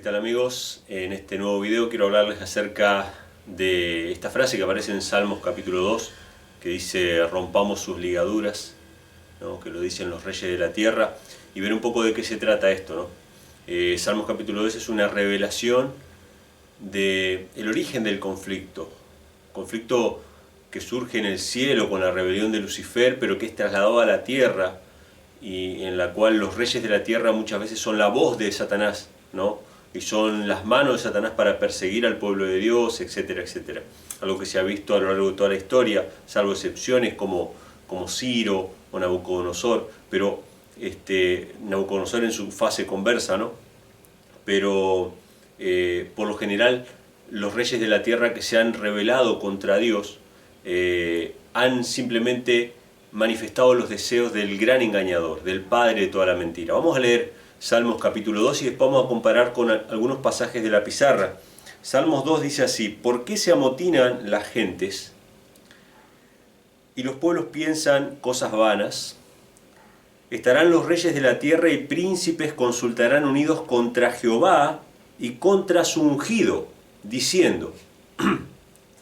tal amigos? En este nuevo video quiero hablarles acerca de esta frase que aparece en Salmos capítulo 2, que dice rompamos sus ligaduras, ¿no? Que lo dicen los reyes de la tierra, y ver un poco de qué se trata esto, ¿no? Salmos capítulo 2 es una revelación del origen del conflicto que surge en el cielo con la rebelión de Lucifer, pero que es trasladado a la tierra, y en la cual los reyes de la tierra muchas veces son la voz de Satanás, ¿no? Y son las manos de Satanás para perseguir al pueblo de Dios, etcétera, etcétera. Algo que se ha visto a lo largo de toda la historia, salvo excepciones como Ciro o Nabucodonosor, pero Nabucodonosor en su fase conversa, ¿no? Pero por lo general los reyes de la tierra que se han rebelado contra Dios han simplemente manifestado los deseos del gran engañador, del padre de toda la mentira. Vamos a leer Salmos capítulo 2 y después vamos a comparar con algunos pasajes de la pizarra. Salmos 2 dice así: ¿por qué se amotinan las gentes y los pueblos piensan cosas vanas? Estarán los reyes de la tierra y príncipes consultarán unidos contra Jehová y contra su ungido, diciendo,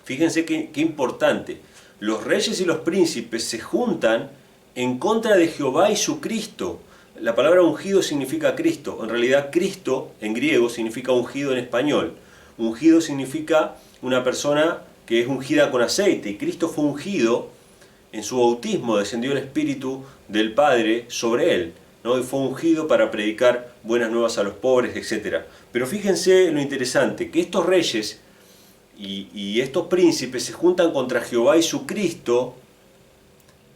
fíjense qué importante, los reyes y los príncipes se juntan en contra de Jehová y su Cristo. La palabra ungido significa Cristo. En realidad Cristo en griego significa ungido en español. Ungido significa una persona que es ungida con aceite. Y Cristo fue ungido en su bautismo, descendió el Espíritu del Padre sobre él, ¿no? Y fue ungido para predicar buenas nuevas a los pobres, etc. Pero fíjense lo interesante, que estos reyes y estos príncipes se juntan contra Jehová y su Cristo,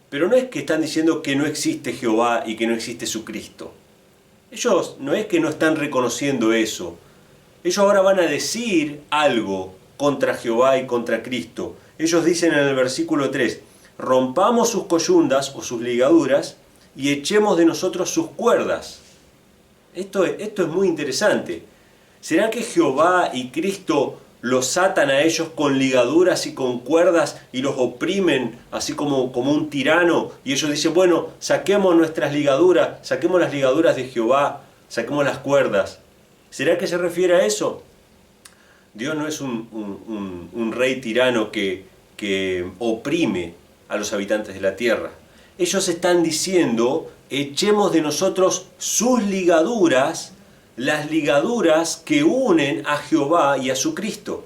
pero no es que están diciendo que no existe Jehová y que no existe su Cristo. Ellos no es que no están reconociendo eso. Ellos ahora van a decir algo contra Jehová y contra Cristo. Ellos dicen en el versículo 3, rompamos sus coyundas o sus ligaduras y echemos de nosotros sus cuerdas. Esto es muy interesante. ¿Será que Jehová y Cristo los atan a ellos con ligaduras y con cuerdas y los oprimen así como un tirano? Y ellos dicen, bueno, saquemos nuestras ligaduras, saquemos las ligaduras de Jehová, saquemos las cuerdas. ¿Será que se refiere a eso? Dios no es un rey tirano que oprime a los habitantes de la tierra. Ellos están diciendo, echemos de nosotros sus ligaduras, las ligaduras que unen a Jehová y a su Cristo.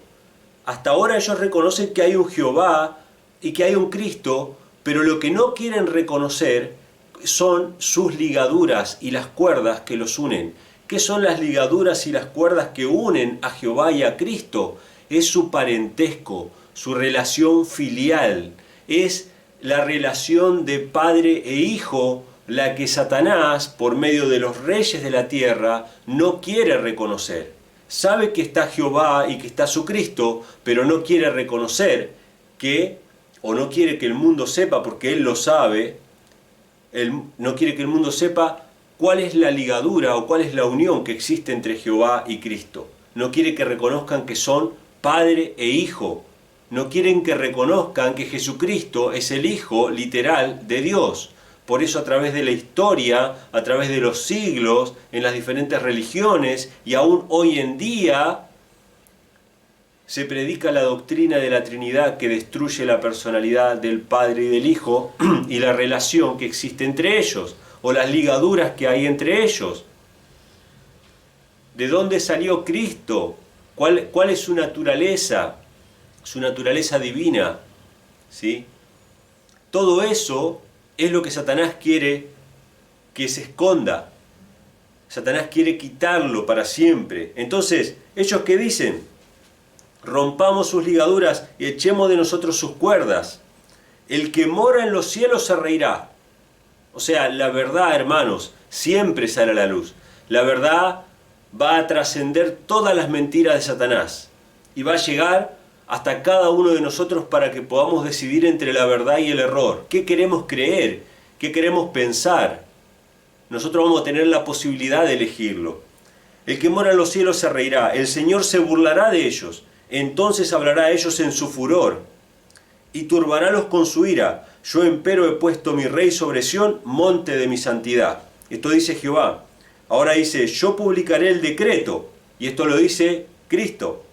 Hasta ahora ellos reconocen que hay un Jehová y que hay un Cristo, pero lo que no quieren reconocer son sus ligaduras y las cuerdas que los unen. ¿Qué son las ligaduras y las cuerdas que unen a Jehová y a Cristo? Es su parentesco, su relación filial, es la relación de padre e hijo, la que Satanás, por medio de los reyes de la tierra, no quiere reconocer. Sabe que está Jehová y que está su Cristo, pero no quiere reconocer o no quiere que el mundo sepa, porque él lo sabe, él no quiere que el mundo sepa cuál es la ligadura o cuál es la unión que existe entre Jehová y Cristo. No quiere que reconozcan que son padre e hijo. No quieren que reconozcan que Jesucristo es el Hijo literal de Dios. Por eso a través de la historia, a través de los siglos, en las diferentes religiones y aún hoy en día, se predica la doctrina de la Trinidad que destruye la personalidad del Padre y del Hijo y la relación que existe entre ellos, o las ligaduras que hay entre ellos. ¿De dónde salió Cristo? ¿Cuál es su naturaleza? Su naturaleza divina, ¿sí? Todo eso es lo que Satanás quiere que se esconda. Satanás quiere quitarlo para siempre. Entonces, ¿ellos qué dicen? Rompamos sus ligaduras y echemos de nosotros sus cuerdas. El que mora en los cielos se reirá. O sea, la verdad, hermanos, siempre sale a la luz. La verdad va a trascender todas las mentiras de Satanás y va a llegar hasta cada uno de nosotros para que podamos decidir entre la verdad y el error. ¿Qué queremos creer? ¿Qué queremos pensar? Nosotros vamos a tener la posibilidad de elegirlo. El que mora en los cielos se reirá, el Señor se burlará de ellos, entonces hablará a ellos en su furor y turbarálos con su ira. Yo empero he puesto mi rey sobre Sión, monte de mi santidad. Esto dice Jehová. Ahora dice, yo publicaré el decreto. Y esto lo dice Cristo.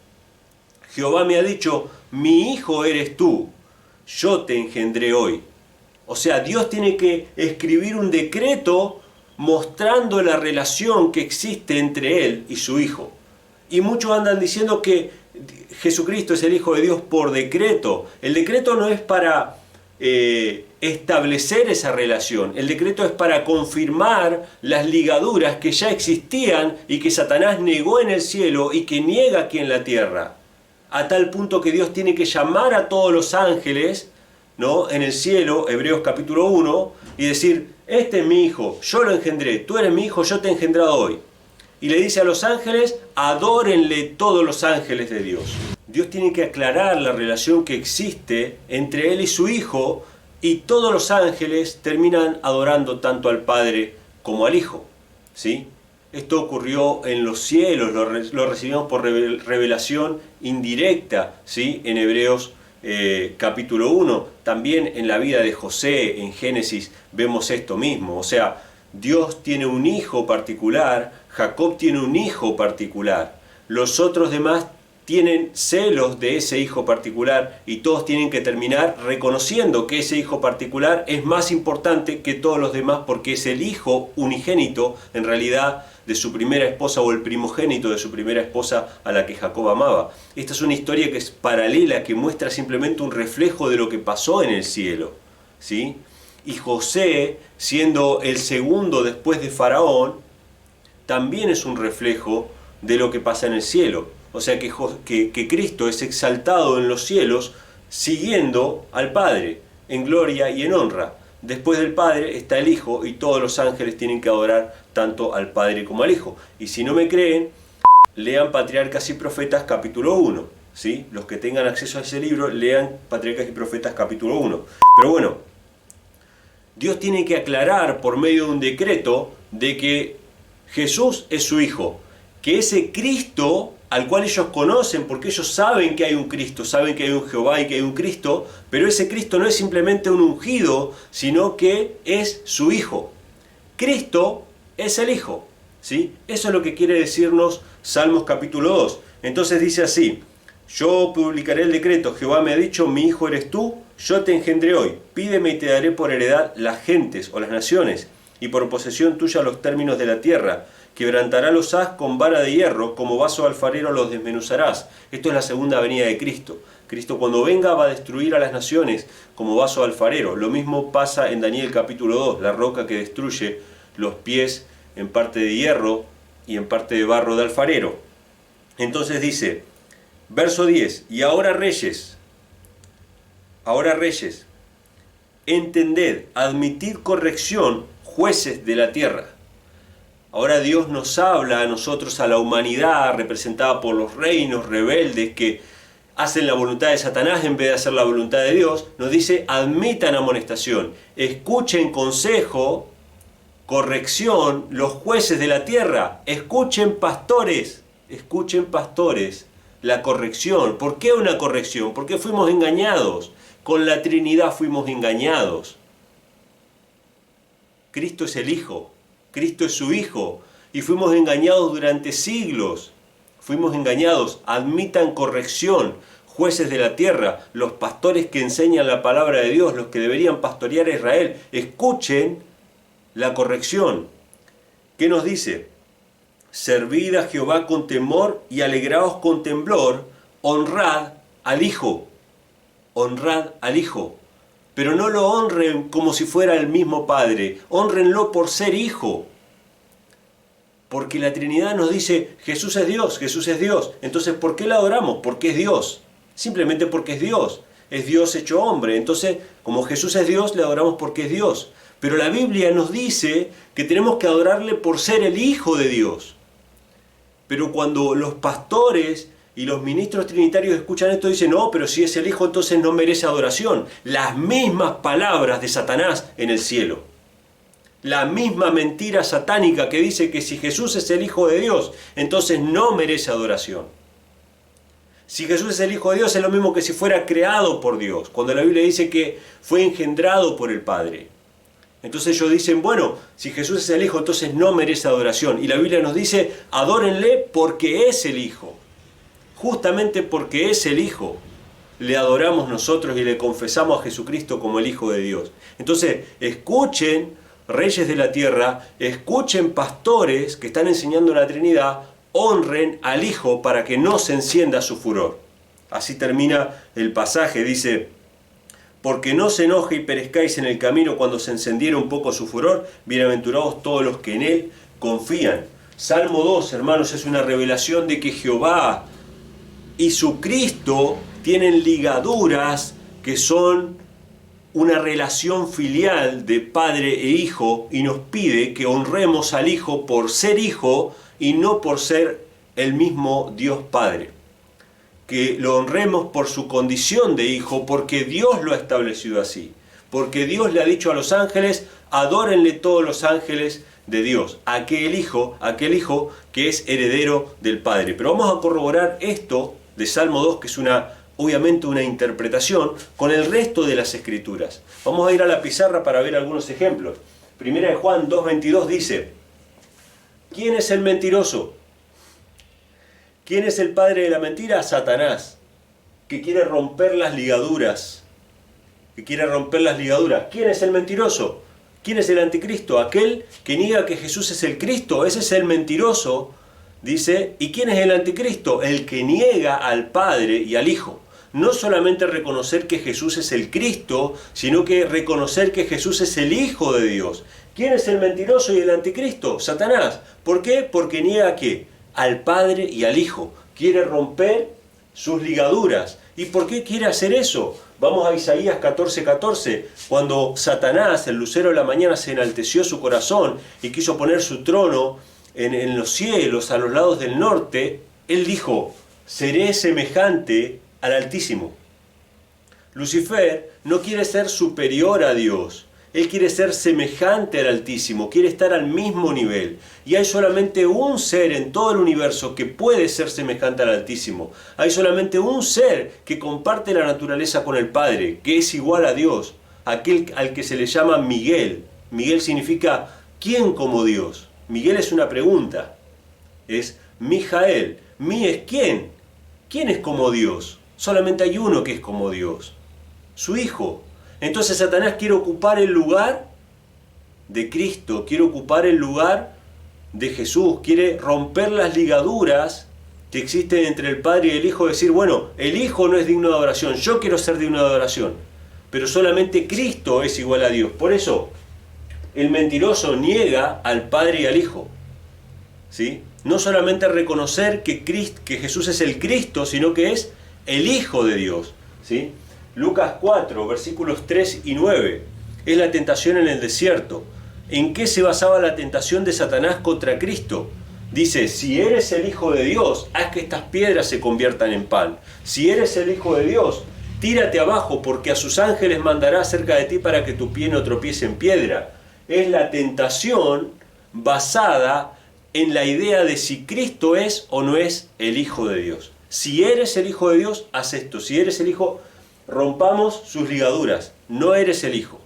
Jehová me ha dicho, mi hijo eres tú, yo te engendré hoy. O sea, Dios tiene que escribir un decreto mostrando la relación que existe entre Él y su Hijo. Y muchos andan diciendo que Jesucristo es el Hijo de Dios por decreto. El decreto no es para establecer esa relación. El decreto es para confirmar las ligaduras que ya existían y que Satanás negó en el cielo y que niega aquí en la tierra. A tal punto que Dios tiene que llamar a todos los ángeles, ¿no?, en el cielo, Hebreos capítulo 1, y decir, este es mi hijo, yo lo engendré, tú eres mi hijo, yo te he engendrado hoy. Y le dice a los ángeles, adórenle todos los ángeles de Dios. Dios tiene que aclarar la relación que existe entre Él y su Hijo, y todos los ángeles terminan adorando tanto al Padre como al Hijo, ¿sí? Esto ocurrió en los cielos, lo recibimos por revelación indirecta, ¿sí?, en Hebreos capítulo 1. También en la vida de José, en Génesis, vemos esto mismo. O sea, Dios tiene un hijo particular, Jacob tiene un hijo particular. Los otros demás tienen celos de ese hijo particular y todos tienen que terminar reconociendo que ese hijo particular es más importante que todos los demás porque es el hijo unigénito, en realidad, de su primera esposa o el primogénito de su primera esposa a la que Jacob amaba. Esta es una historia que es paralela, que muestra simplemente un reflejo de lo que pasó en el cielo, ¿sí? Y José, siendo el segundo después de Faraón, también es un reflejo de lo que pasa en el cielo. O sea que Cristo es exaltado en los cielos siguiendo al Padre en gloria y en honra. Después del Padre está el Hijo y todos los ángeles tienen que adorar tanto al Padre como al Hijo. Y si no me creen, lean Patriarcas y Profetas capítulo 1. ¿Sí? Los que tengan acceso a ese libro, lean Patriarcas y Profetas capítulo 1. Pero bueno, Dios tiene que aclarar por medio de un decreto de que Jesús es su Hijo, que ese Cristo al cual ellos conocen, porque ellos saben que hay un Cristo, saben que hay un Jehová y que hay un Cristo, pero ese Cristo no es simplemente un ungido, sino que es su Hijo. Cristo es el Hijo, ¿sí? Eso es lo que quiere decirnos Salmos capítulo 2. Entonces dice así, yo publicaré el decreto, Jehová me ha dicho, mi Hijo eres tú, yo te engendré hoy, pídeme y te daré por heredad las gentes o las naciones, y por posesión tuya los términos de la tierra. Quebrantará los haz con vara de hierro, como vaso alfarero los desmenuzarás. Esto es la segunda venida de Cristo. Cristo cuando venga va a destruir a las naciones como vaso alfarero. Lo mismo pasa en Daniel capítulo 2, la roca que destruye los pies en parte de hierro y en parte de barro de alfarero. Entonces dice, verso 10, y ahora reyes, entended, admitid corrección, jueces de la tierra. Ahora Dios nos habla a nosotros, a la humanidad representada por los reinos rebeldes que hacen la voluntad de Satanás en vez de hacer la voluntad de Dios. Nos dice, admitan amonestación, escuchen consejo, corrección, los jueces de la tierra, escuchen pastores, la corrección. ¿Por qué una corrección? Porque fuimos engañados, con la Trinidad fuimos engañados. Cristo es el Hijo. Cristo es su Hijo, y fuimos engañados durante siglos. Fuimos engañados. Admitan corrección, jueces de la tierra, los pastores que enseñan la palabra de Dios, los que deberían pastorear a Israel. Escuchen la corrección. ¿Qué nos dice? Servid a Jehová con temor y alegraos con temblor. Honrad al Hijo. Honrad al Hijo. Pero no lo honren como si fuera el mismo Padre. Honrenlo por ser Hijo. Porque la Trinidad nos dice, Jesús es Dios, Jesús es Dios. Entonces, ¿por qué la adoramos? Porque es Dios. Simplemente porque es Dios. Es Dios hecho hombre. Entonces, como Jesús es Dios, le adoramos porque es Dios. Pero la Biblia nos dice que tenemos que adorarle por ser el Hijo de Dios. Pero cuando los pastores y los ministros trinitarios escuchan esto y dicen, no, pero si es el Hijo, entonces no merece adoración. Las mismas palabras de Satanás en el cielo. La misma mentira satánica que dice que si Jesús es el Hijo de Dios, entonces no merece adoración. Si Jesús es el Hijo de Dios, es lo mismo que si fuera creado por Dios. Cuando la Biblia dice que fue engendrado por el Padre. Entonces ellos dicen, bueno, si Jesús es el Hijo, entonces no merece adoración. Y la Biblia nos dice, adórenle porque es el Hijo. Justamente porque es el Hijo, le adoramos nosotros y le confesamos a Jesucristo como el Hijo de Dios. Entonces, escuchen, reyes de la tierra, escuchen, pastores que están enseñando la Trinidad, honren al Hijo para que no se encienda su furor. Así termina el pasaje, dice, porque no se enoje y perezcáis en el camino cuando se encendiera un poco su furor, bienaventurados todos los que en él confían. Salmo 2, hermanos, es una revelación de que Jehová y su Cristo tienen ligaduras que son una relación filial de padre e hijo, y nos pide que honremos al Hijo por ser Hijo y no por ser el mismo Dios Padre. Que lo honremos por su condición de Hijo, porque Dios lo ha establecido así. Porque Dios le ha dicho a los ángeles, adórenle todos los ángeles de Dios, aquel hijo que es heredero del Padre. Pero vamos a corroborar esto de Salmo 2, que es obviamente una interpretación, con el resto de las Escrituras. Vamos a ir a la pizarra para ver algunos ejemplos. Primera de Juan 2:22 dice, ¿quién es el mentiroso? ¿Quién es el padre de la mentira? Satanás, que quiere romper las ligaduras. ¿Quién es el mentiroso? ¿Quién es el anticristo? Aquel que niega que Jesús es el Cristo. Ese es el mentiroso, dice. ¿Y quién es el anticristo? El que niega al Padre y al Hijo. No solamente reconocer que Jesús es el Cristo, sino que reconocer que Jesús es el Hijo de Dios. ¿Quién es el mentiroso y el anticristo? Satanás. ¿Por qué? Porque niega ¿qué? Al Padre y al Hijo. Quiere romper sus ligaduras. ¿Y por qué quiere hacer eso? Vamos a Isaías 14:14. Cuando Satanás, el lucero de la mañana, se enalteció su corazón y quiso poner su trono en los cielos, a los lados del norte, él dijo, seré semejante al Altísimo. Lucifer no quiere ser superior a Dios. Él quiere ser semejante al Altísimo, quiere estar al mismo nivel. Y hay solamente un ser en todo el universo que puede ser semejante al Altísimo. Hay solamente un ser que comparte la naturaleza con el Padre, que es igual a Dios, aquel al que se le llama Miguel. Miguel significa ¿quién como Dios? Miguel es una pregunta. Es Mijael. Mi es ¿quién? ¿Quién es como Dios? Solamente hay uno que es como Dios. Su Hijo. Entonces Satanás quiere ocupar el lugar de Cristo, quiere ocupar el lugar de Jesús, quiere romper las ligaduras que existen entre el Padre y el Hijo, decir, bueno, el Hijo no es digno de adoración, yo quiero ser digno de adoración, pero solamente Cristo es igual a Dios. Por eso, el mentiroso niega al Padre y al Hijo, ¿sí? No solamente reconocer que Jesús es el Cristo, sino que es el Hijo de Dios, ¿sí? Lucas 4, versículos 3 y 9, es la tentación en el desierto. ¿En qué se basaba la tentación de Satanás contra Cristo? Dice, si eres el Hijo de Dios, haz que estas piedras se conviertan en pan. Si eres el Hijo de Dios, tírate abajo, porque a sus ángeles mandará cerca de ti para que tu pie no tropiece en piedra. Es la tentación basada en la idea de si Cristo es o no es el Hijo de Dios. Si eres el Hijo de Dios, haz esto. Si eres el Hijo, rompamos sus ligaduras. No eres el Hijo.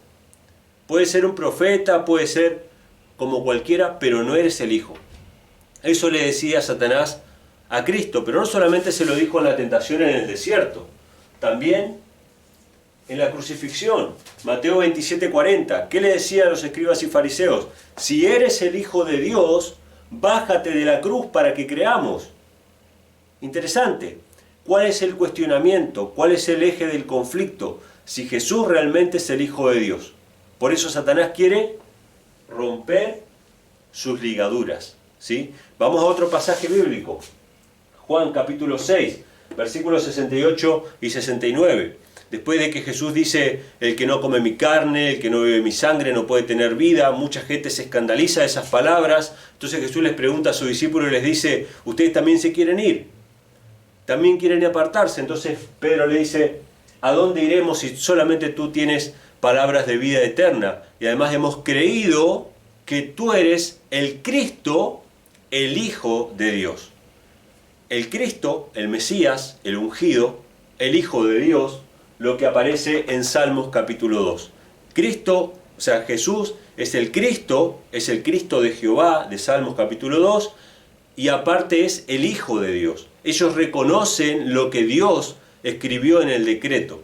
Puede ser un profeta, puede ser como cualquiera, pero no eres el Hijo. Eso le decía Satanás a Cristo, pero no solamente se lo dijo en la tentación en el desierto, también en la crucifixión. Mateo 27:40. ¿Qué le decía a los escribas y fariseos? Si eres el Hijo de Dios, bájate de la cruz para que creamos. Interesante. ¿Cuál es el cuestionamiento? ¿Cuál es el eje del conflicto? Si Jesús realmente es el Hijo de Dios. Por eso Satanás quiere romper sus ligaduras, ¿sí? Vamos a otro pasaje bíblico. Juan capítulo 6, versículos 68 y 69. Después de que Jesús dice, el que no come mi carne, el que no bebe mi sangre no puede tener vida, mucha gente se escandaliza de esas palabras. Entonces Jesús les pregunta a sus discípulos y les dice, ¿ustedes también se quieren ir? ¿También quieren apartarse? Entonces Pedro le dice, ¿a dónde iremos si solamente tú tienes palabras de vida eterna? Y además hemos creído que tú eres el Cristo, el Hijo de Dios. El Cristo, el Mesías, el ungido, el Hijo de Dios, lo que aparece en Salmos capítulo 2. Cristo O sea, Jesús es el Cristo de Jehová, de Salmos capítulo 2, y aparte es el Hijo de Dios. Ellos reconocen lo que Dios escribió en el decreto,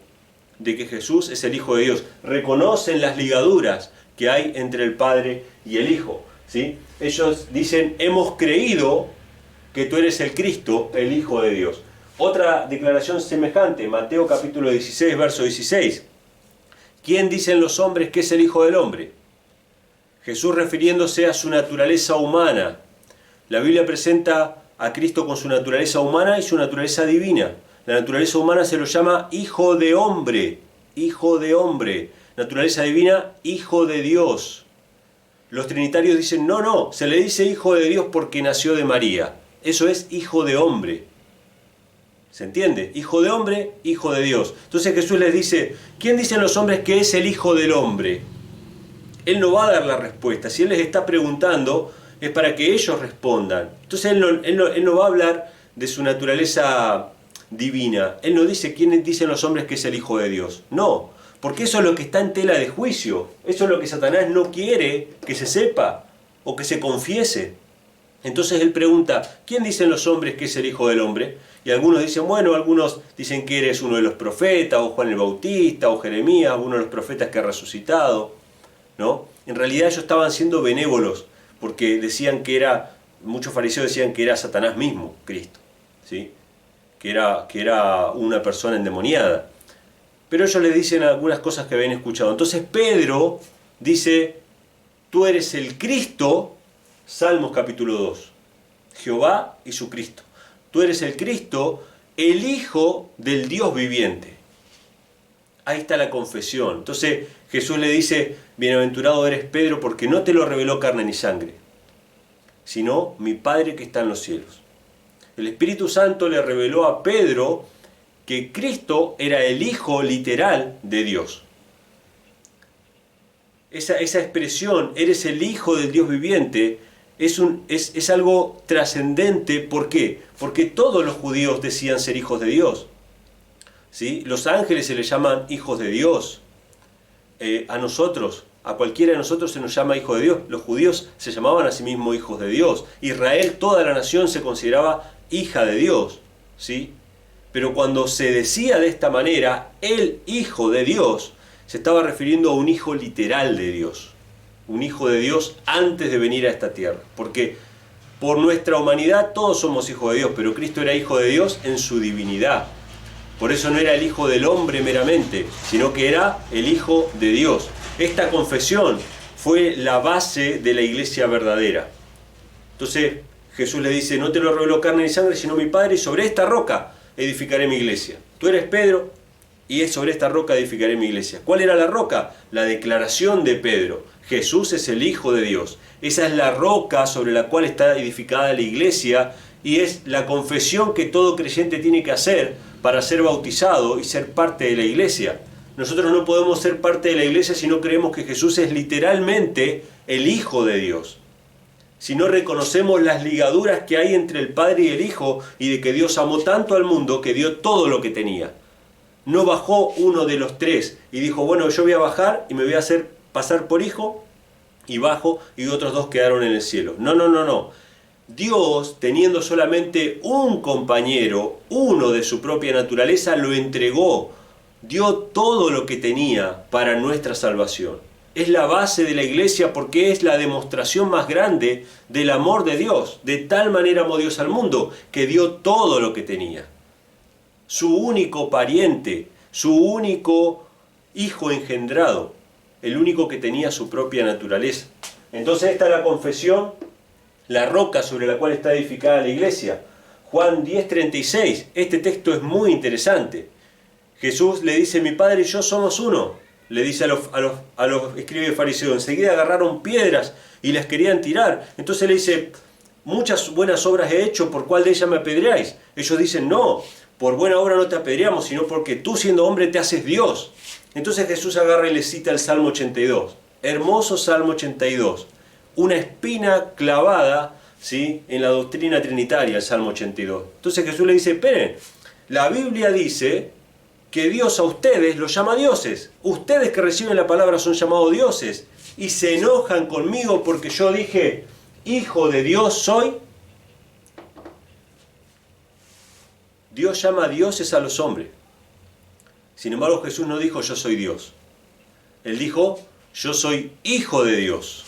de que Jesús es el Hijo de Dios. Reconocen las ligaduras que hay entre el Padre y el Hijo, ¿sí? Ellos dicen, hemos creído que tú eres el Cristo, el Hijo de Dios. Otra declaración semejante, Mateo capítulo 16, verso 16. ¿Quién dicen los hombres que es el Hijo del Hombre? Jesús refiriéndose a su naturaleza humana. La Biblia presenta a Cristo con su naturaleza humana y su naturaleza divina. La naturaleza humana se lo llama Hijo de Hombre, Hijo de Hombre. Naturaleza divina, Hijo de Dios. Los trinitarios dicen, no, se le dice Hijo de Dios porque nació de María. Eso es Hijo de Hombre. ¿Se entiende? Hijo de Hombre, Hijo de Dios. Entonces Jesús les dice, ¿quién dicen los hombres que es el Hijo del Hombre? Él no va a dar la respuesta. Si Él les está preguntando, es para que ellos respondan. Entonces Él no va a hablar de su naturaleza divina. Él no dice quién dicen los hombres que es el Hijo de Dios. No, porque eso es lo que está en tela de juicio. Eso es lo que Satanás no quiere que se sepa o que se confiese. Entonces Él pregunta, ¿quién dicen los hombres que es el Hijo del Hombre? Y algunos dicen, bueno, algunos dicen que eres uno de los profetas, o Juan el Bautista, o Jeremías, uno de los profetas que ha resucitado, ¿no? En realidad ellos estaban siendo benévolos, porque decían que muchos fariseos decían que era Satanás mismo, Cristo, ¿sí? Que era una persona endemoniada. Pero ellos le dicen algunas cosas que habían escuchado. Entonces Pedro dice, tú eres el Cristo, Salmos capítulo 2, Jehová y su Cristo. Tú eres el Cristo, el Hijo del Dios viviente. Ahí está la confesión. Entonces Jesús le dice, bienaventurado eres Pedro, porque no te lo reveló carne ni sangre, sino mi Padre que está en los cielos. El Espíritu Santo le reveló a Pedro que Cristo era el Hijo literal de Dios. Esa expresión, eres el Hijo del Dios viviente, es algo trascendente. ¿Por qué? Porque todos los judíos decían ser hijos de Dios, ¿sí? Los ángeles se les llaman hijos de Dios. A nosotros, a cualquiera de nosotros se nos llama hijo de Dios. Los judíos se llamaban a sí mismos hijos de Dios. Israel, toda la nación se consideraba hija de Dios, ¿sí? Pero cuando se decía de esta manera, el Hijo de Dios, se estaba refiriendo a un hijo literal de Dios. Un hijo de Dios antes de venir a esta tierra. Porque por nuestra humanidad todos somos hijos de Dios, pero Cristo era hijo de Dios en su divinidad. Por eso no era el hijo del hombre meramente, sino que era el Hijo de Dios. Esta confesión fue la base de la iglesia verdadera. Entonces Jesús le dice, no te lo reveló carne ni sangre, sino mi Padre, y sobre esta roca edificaré mi iglesia. Tú eres Pedro, y es sobre esta roca edificaré mi iglesia. ¿Cuál era la roca? La declaración de Pedro. Jesús es el Hijo de Dios. Esa es la roca sobre la cual está edificada la iglesia, y es la confesión que todo creyente tiene que hacer para ser bautizado y ser parte de la iglesia. Nosotros no podemos ser parte de la iglesia si no creemos que Jesús es literalmente el Hijo de Dios. Si no reconocemos las ligaduras que hay entre el Padre y el Hijo, y de que Dios amó tanto al mundo que dio todo lo que tenía. No bajó uno de los tres y dijo, bueno, yo voy a bajar y me voy a hacer pasar por hijo, y bajo, y otros dos quedaron en el cielo. No. Dios, teniendo solamente un compañero, uno de su propia naturaleza, lo entregó. Dio todo lo que tenía para nuestra salvación. Es la base de la iglesia porque es la demostración más grande del amor de Dios. De tal manera amó Dios al mundo que dio todo lo que tenía. Su único pariente, su único hijo engendrado, el único que tenía su propia naturaleza. Entonces esta es la confesión, la roca sobre la cual está edificada la iglesia. Juan 10:36, este texto es muy interesante. Jesús le dice, mi Padre y yo somos uno. Le dice a los escribas y fariseos. Enseguida agarraron piedras y las querían tirar. Entonces le dice, muchas buenas obras he hecho, ¿por cuál de ellas me apedreáis? Ellos dicen, no, por buena obra no te apedreamos, sino porque tú siendo hombre te haces Dios. Entonces Jesús agarra y le cita el Salmo 82. Hermoso Salmo 82. Una espina clavada, ¿sí?, en la doctrina trinitaria, el Salmo 82. Entonces Jesús le dice, esperen, la Biblia dice que Dios a ustedes los llama dioses. Ustedes que reciben la palabra son llamados dioses. y se enojan conmigo porque yo dije, hijo de Dios soy. Dios llama a dioses a los hombres. Sin embargo, Jesús no dijo yo soy Dios. Él dijo yo soy hijo de Dios.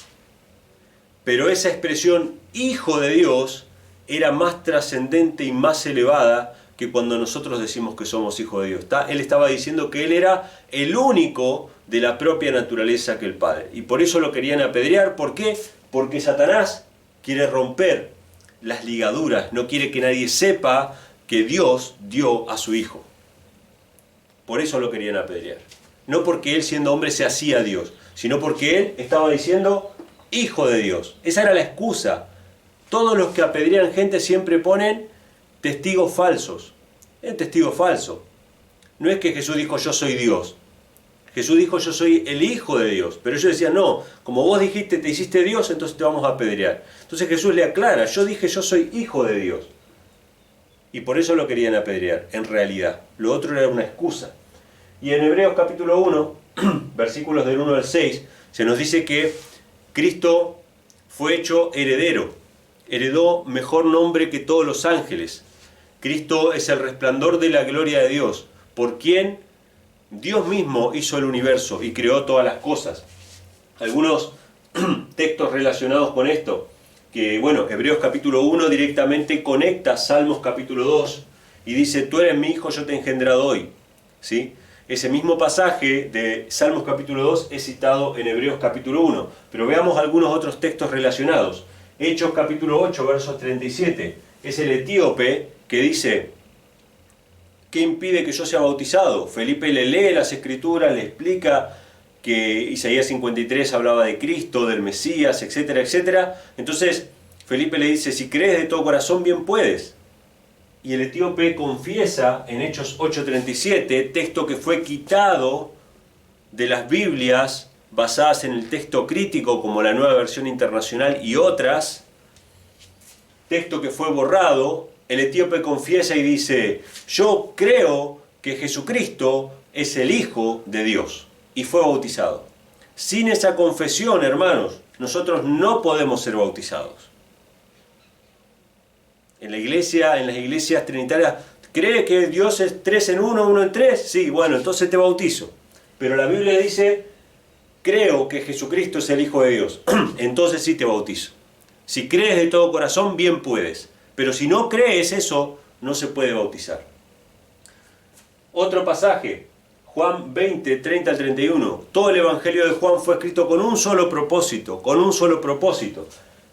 Pero esa expresión hijo de Dios era más trascendente y más elevada que cuando nosotros decimos que somos hijos de Dios. Él estaba diciendo que Él era el único de la propia naturaleza que el Padre. Y por eso lo querían apedrear. ¿Por qué? Porque Satanás quiere romper las ligaduras, no quiere que nadie sepa que Dios dio a su Hijo. Por eso lo querían apedrear. No porque Él siendo hombre se hacía Dios, sino porque Él estaba diciendo hijo de Dios. Esa era la excusa. Todos los que apedrean gente siempre ponen testigos falsos. Es testigo falso. No es que Jesús dijo yo soy Dios. Jesús dijo yo soy el Hijo de Dios. Pero ellos decían no, como vos dijiste te hiciste Dios, entonces te vamos a apedrear. Entonces Jesús le aclara, yo dije yo soy Hijo de Dios. Y por eso lo querían apedrear, en realidad. Lo otro era una excusa. Y en Hebreos capítulo 1, versículos del 1 al 6, se nos dice que Cristo fue hecho heredero. Heredó mejor nombre que todos los ángeles. Cristo es el resplandor de la gloria de Dios, por quien Dios mismo hizo el universo y creó todas las cosas. Algunos textos relacionados con esto, que bueno, Hebreos capítulo 1 directamente conecta Salmos capítulo 2 y dice, tú eres mi hijo, yo te he engendrado hoy. ¿Sí? Ese mismo pasaje de Salmos capítulo 2 es citado en Hebreos capítulo 1, pero veamos algunos otros textos relacionados. Hechos capítulo 8, versos 37, es el etíope que dice, ¿qué impide que yo sea bautizado? Felipe le lee las escrituras, le explica que Isaías 53 hablaba de Cristo, del Mesías, etcétera, etcétera. Entonces Felipe le dice, si crees de todo corazón, bien puedes. Y el etíope confiesa en Hechos 8:37, texto que fue quitado de las Biblias basadas en el texto crítico como la Nueva Versión Internacional y otras, texto que fue borrado. El etíope confiesa y dice, yo creo que Jesucristo es el Hijo de Dios, y fue bautizado. Sin esa confesión, hermanos, nosotros no podemos ser bautizados. En la iglesia, en las iglesias trinitarias, ¿cree que Dios es 3 en 1, 1 en 3? Sí, bueno, entonces te bautizo. Pero la Biblia dice, creo que Jesucristo es el Hijo de Dios, entonces sí te bautizo. Si crees de todo corazón, bien puedes. Pero si no crees eso, no se puede bautizar. Otro pasaje, Juan 20, 30 al 31. Todo el Evangelio de Juan fue escrito con un solo propósito,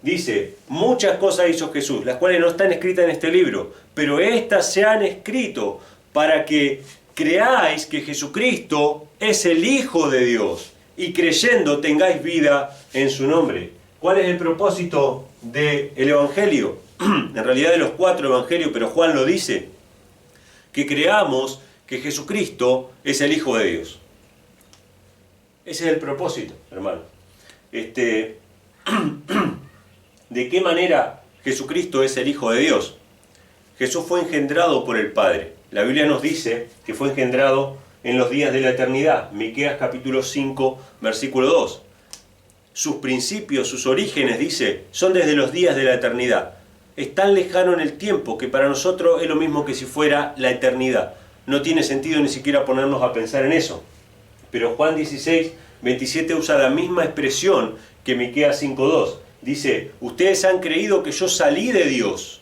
Dice, muchas cosas hizo Jesús, las cuales no están escritas en este libro, pero estas se han escrito para que creáis que Jesucristo es el Hijo de Dios y creyendo tengáis vida en su nombre. ¿Cuál es el propósito del Evangelio? En realidad de los 4 Evangelios, pero Juan lo dice, que creamos que Jesucristo es el Hijo de Dios. Ese es el propósito, hermano. ¿De qué manera Jesucristo es el Hijo de Dios? Jesús fue engendrado por el Padre. La Biblia nos dice que fue engendrado en los días de la eternidad. Miqueas capítulo 5, versículo 2. Sus principios, sus orígenes, dice, son desde los días de la eternidad. Es tan lejano en el tiempo que para nosotros es lo mismo que si fuera la eternidad. No tiene sentido ni siquiera ponernos a pensar en eso. Pero Juan 16, 27 usa la misma expresión que Miqueas 5.2. Dice, ustedes han creído que yo salí de Dios.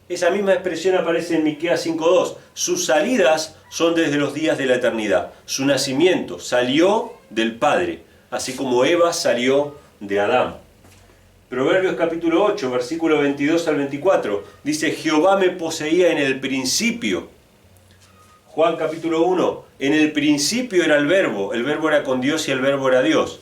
Esa misma expresión aparece en Miqueas 5.2. Sus salidas son desde los días de la eternidad. Su nacimiento salió del Padre, así como Eva salió de Adán. Proverbios capítulo 8, versículo 22 al 24. Dice, Jehová me poseía en el principio. Juan capítulo 1, en el principio era el verbo era con Dios y el verbo era Dios.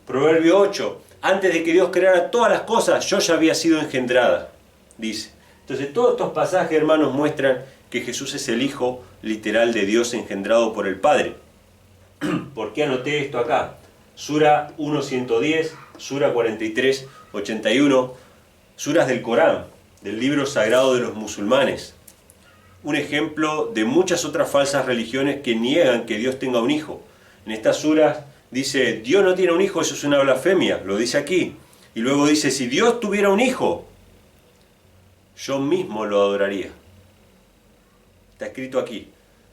Proverbio 8, antes de que Dios creara todas las cosas, yo ya había sido engendrada, dice. Entonces todos estos pasajes, hermanos, muestran que Jesús es el Hijo literal de Dios engendrado por el Padre. ¿Por qué anoté esto acá? Sura 1:110, Sura 43:81, suras del Corán, del libro sagrado de los musulmanes. Un ejemplo de muchas otras falsas religiones que niegan que Dios tenga un hijo. En estas suras dice, Dios no tiene un hijo, eso es una blasfemia, lo dice aquí. Y luego dice, si Dios tuviera un hijo, yo mismo lo adoraría. Está escrito aquí,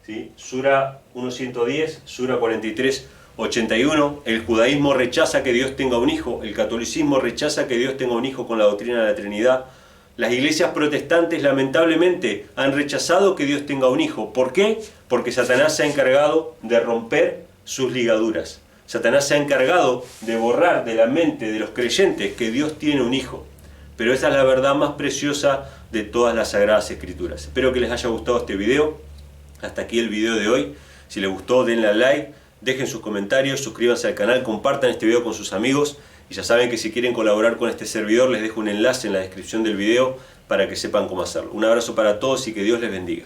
¿sí? Sura 1:110, Sura 43:81. El judaísmo rechaza que Dios tenga un hijo, el catolicismo rechaza que Dios tenga un hijo con la doctrina de la Trinidad. Las iglesias protestantes lamentablemente han rechazado que Dios tenga un hijo. ¿Por qué? Porque Satanás se ha encargado de romper sus ligaduras. Satanás se ha encargado de borrar de la mente de los creyentes que Dios tiene un hijo. Pero esa es la verdad más preciosa de todas las Sagradas Escrituras. Espero que les haya gustado este video. Hasta aquí el video de hoy. Si les gustó, denle a like, dejen sus comentarios, suscríbanse al canal, compartan este video con sus amigos. Y ya saben que si quieren colaborar con este servidor, les dejo un enlace en la descripción del video para que sepan cómo hacerlo. Un abrazo para todos y que Dios les bendiga.